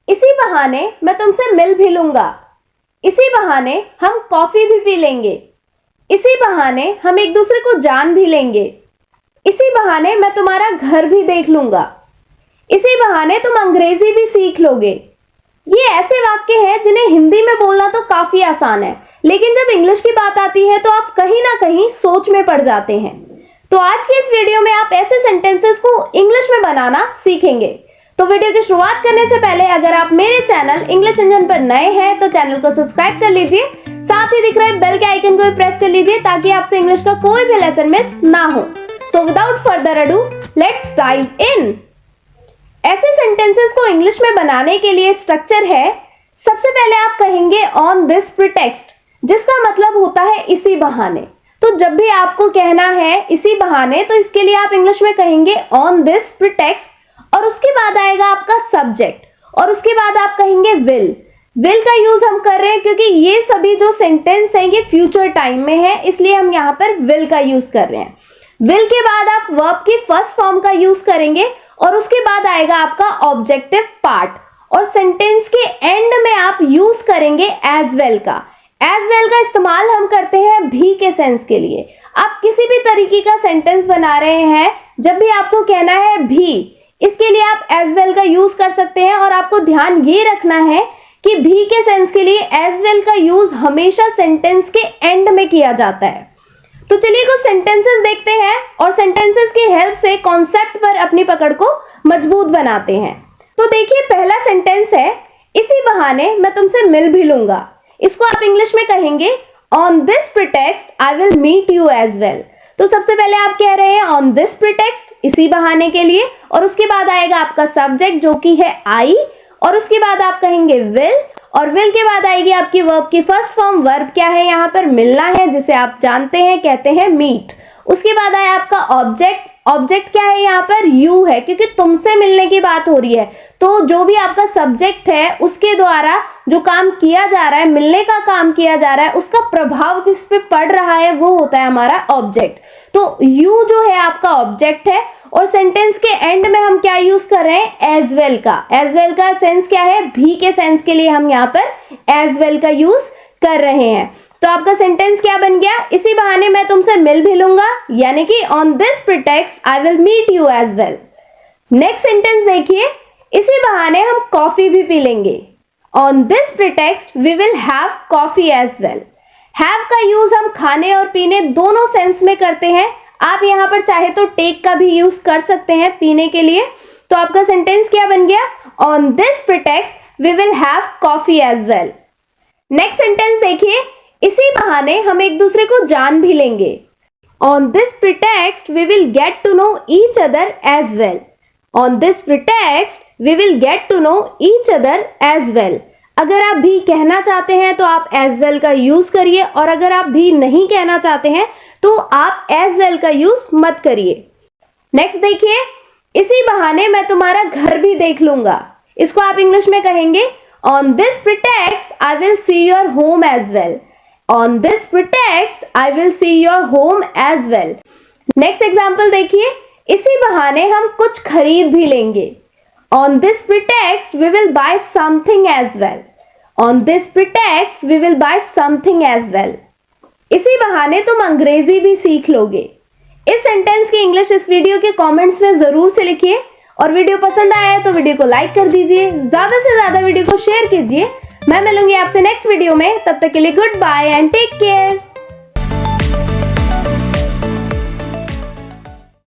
इसी बहाने मैं तुमसे मिल भी लूंगा। इसी बहाने हम कॉफी भी पी लेंगे। इसी बहाने हम एक दूसरे को जान भी लेंगे। इसी बहाने मैं तुम्हारा घर भी देख लूंगा। इसी बहाने तुम अंग्रेजी भी सीख लोगे। ये ऐसे वाक्य हैं जिन्हें हिंदी में बोलना तो काफी आसान है, लेकिन जब इंग्लिश की बात आती है तो आप कहीं ना कहीं सोच में पड़ जाते हैं। तो आज के इस वीडियो में आप ऐसे सेंटेंसेस को इंग्लिश में बनाना सीखेंगे। तो वीडियो की शुरुआत करने से पहले अगर आप मेरे चैनल इंग्लिश इंजन पर नए हैं तो चैनल को सब्सक्राइब कर लीजिए, साथ ही दिख रहे बेल के आइकन को भी प्रेस कर लीजिए ताकि आपसे इंग्लिश का कोई भी लेसन मिस ना हो। So without further ado let's dive in. ऐसे सेंटेंसेस को इंग्लिश में बनाने के लिए स्ट्रक्चर है, सबसे पहले आप कहेंगे ऑन दिस प्रिटेक्स्ट, जिसका मतलब होता है इसी बहाने। तो जब भी आपको कहना है इसी बहाने तो इसके लिए आप इंग्लिश में कहेंगे ऑन दिस प्रिटेक्स्ट, और उसके बाद आएगा आपका सब्जेक्ट, और उसके बाद आप कहेंगे विल। विल का यूज हम कर रहे हैं क्योंकि ये सभी जो सेंटेंस हैं ये फ्यूचर टाइम में है, इसलिए हम यहाँ पर विल का यूज कर रहे हैं। विल के बाद आप वर्ब की फर्स्ट फॉर्म का यूज करेंगे और उसके बाद आएगा आपका ऑब्जेक्टिव पार्ट, और सेंटेंस के एंड में आप यूज करेंगे एज वेल का। एज वेल का इस्तेमाल हम करते हैं भी के सेंस के लिए। आप किसी भी तरीके का सेंटेंस बना रहे हैं, जब भी आपको कहना है भी, इसके लिए आप एज वेल का यूज कर सकते हैं। और आपको ध्यान ये रखना है कि भी के सेंस के लिए एज वेल का यूज हमेशा सेंटेंस के एंड में किया जाता है। तो चलिए कुछ सेंटेंसेस देखते हैं और सेंटेंसेस की हेल्प से कॉन्सेप्ट पर अपनी पकड़ को मजबूत बनाते हैं। तो देखिए पहला सेंटेंस है, इसी बहाने मैं तुमसे मिल भी लूंगा। इसको आप इंग्लिश में कहेंगे on this pretext I will meet you as well. तो सबसे पहले आप कह रहे हैं ऑन दिस प्रिटेक्स्ट, इसी बहाने के लिए, और उसके बाद आएगा आपका सब्जेक्ट जो कि है आई, और उसके बाद आप कहेंगे विल, और विल के बाद आएगी आपकी वर्ब की फर्स्ट फॉर्म। वर्ब क्या है यहाँ पर? मिलना है, जिसे आप जानते हैं कहते हैं मीट। उसके बाद आया आपका ऑब्जेक्ट। ऑब्जेक्ट क्या है यहाँ पर? यू है, क्योंकि तुमसे मिलने की बात हो रही है। तो जो भी आपका सब्जेक्ट है उसके द्वारा जो काम किया जा रहा है, मिलने का काम किया जा रहा है, उसका प्रभाव जिस पे पड़ रहा है वो होता है हमारा ऑब्जेक्ट। तो यू जो है आपका ऑब्जेक्ट है, और सेंटेंस के एंड में हम क्या यूज कर रहे हैं? एज वेल का। एज वेल का सेंस क्या है? भी के सेंस के लिए हम यहाँ पर एज वेल का यूज कर रहे हैं। तो आपका सेंटेंस क्या बन गया? इसी बहाने मैं तुमसे मिल भी लूंगा, यानी कि on this pretext I will meet you as well. Next sentence देखिए, इसी बहाने हम कॉफी भी पी लेंगे। On this pretext we will have coffee as well. Have का यूज हम खाने और पीने दोनों सेंस में करते हैं। आप यहाँ पर चाहे तो टेक का भी यूज कर सकते हैं पीने के लिए। तो आपका सेंटेंस क्या बन गया? On this pretext we will have coffee as well. Next sentence देखिए, इसी बहाने हम एक दूसरे को जान भी लेंगे। On this pretext we will get to know each other as well. On this pretext we will get to know each other as well. अगर आप भी कहना चाहते हैं तो आप एज वेल का यूज करिए, और अगर आप भी नहीं कहना चाहते हैं तो आप एज वेल का यूज मत करिए। नेक्स्ट देखिए, इसी बहाने मैं तुम्हारा घर भी देख लूंगा। इसको आप इंग्लिश में कहेंगे on this pretext I will see your home as well. On this pretext I will see your home as well. Next example देखिए, इसी बहाने हम कुछ खरीद भी लेंगे। On this pretext we will buy something as well. On this pretext we will buy something as well. इसी बहाने तुम अंग्रेजी भी सीख लोगे। इस सेंटेंस की इंग्लिश इस वीडियो के कमेंट्स में जरूर से लिखिए, और वीडियो पसंद आया है तो वीडियो को लाइक कर दीजिए, ज्यादा से ज्यादा वीडियो को शेयर कीजिए। मैं मिलूंगी आपसे नेक्स्ट वीडियो में, तब तक के लिए goodbye and take care.